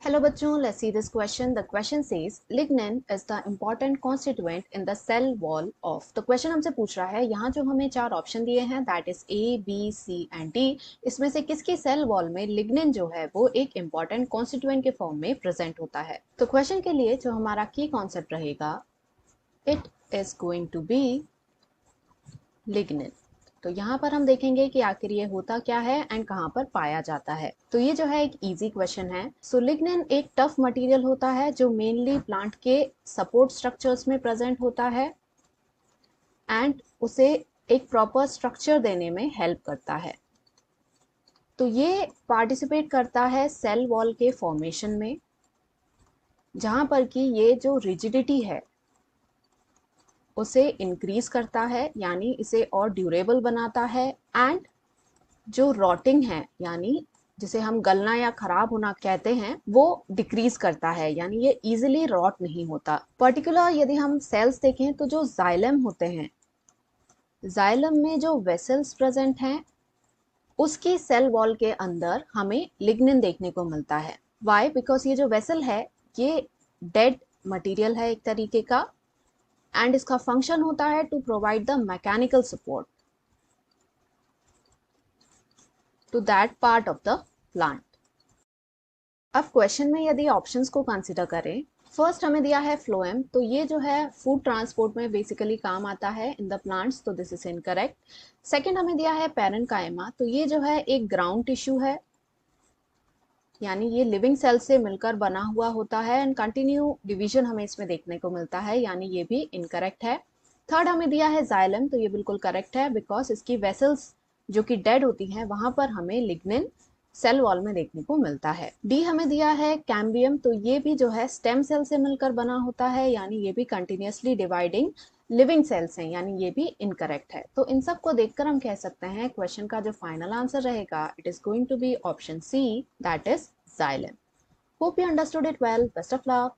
Hello बच्चों, let's see this question. The question says lignin is the important constituent in the cell wall of. तो question हमसे पूछ रहा है, यहाँ जो हमें चार ऑप्शन दिए हैं that is A B C and D, इसमें से किसकी सेल वॉल में लिग्निन जो है वो एक इंपॉर्टेंट कॉन्स्टिट्यूएंट के फॉर्म में प्रेजेंट होता है। तो क्वेश्चन के लिए जो हमारा की कॉन्सेप्ट रहेगा, it is going to be lignin. तो यहाँ पर हम देखेंगे कि आखिर ये होता क्या है एंड कहाँ पर पाया जाता है। तो ये जो है एक इजी क्वेश्चन है। सो लिग्निन एक टफ मटेरियल होता है जो मेनली प्लांट के सपोर्ट स्ट्रक्चर्स में प्रेजेंट होता है एंड उसे एक प्रॉपर स्ट्रक्चर देने में हेल्प करता है। तो ये पार्टिसिपेट करता है सेल वॉल के फॉर्मेशन में, जहां पर कि ये जो रिजिडिटी है उसे इंक्रीज करता है, यानी इसे और ड्यूरेबल बनाता है, एंड जो रॉटिंग है यानी जिसे हम गलना या खराब होना कहते हैं वो डिक्रीज करता है, यानी ये इजीली रॉट नहीं होता। पर्टिकुलर यदि हम सेल्स देखें तो जो जाइलम होते हैं, जाइलम में जो वेसल्स प्रेजेंट हैं उसकी सेल वॉल के अंदर हमें लिग्निन देखने को मिलता है। वाई? बिकॉज ये जो वेसल है ये डेड मटेरियल है एक तरीके का, एंड इसका फंक्शन होता है to provide the mechanical support to that part of the plant. अब क्वेश्चन में यदि ऑप्शंस को कंसिडर करें, फर्स्ट हमें दिया है फ्लोएम, तो ये जो है फूड ट्रांसपोर्ट में बेसिकली काम आता है इन द प्लांट्स, तो दिस इज इनकरेक्ट। सेकंड हमें दिया है पैरेन्काइमा, तो ये जो है एक ग्राउंड टिश्यू है, यानी ये लिविंग सेल से मिलकर बना हुआ होता है एंड कंटिन्यू डिवीजन हमें इसमें देखने को मिलता है, यानी ये भी इनकरेक्ट है। थर्ड हमें दिया है जाइलम, तो ये बिल्कुल करेक्ट है बिकॉज इसकी वेसल्स जो कि डेड होती हैं वहां पर हमें लिग्निन सेल वॉल में देखने को मिलता है। डी हमें दिया है कैम्बियम, तो ये भी जो है स्टेम सेल से मिलकर बना होता है, यानी ये भी कंटिन्यूसली डिवाइडिंग लिविंग सेल्स हैं, यानी ये भी इनकरेक्ट है। तो इन सब को देखकर हम कह सकते हैं क्वेश्चन का जो फाइनल आंसर रहेगा it is going to be option C, that is xylem. Hope you understood it well. Best of luck.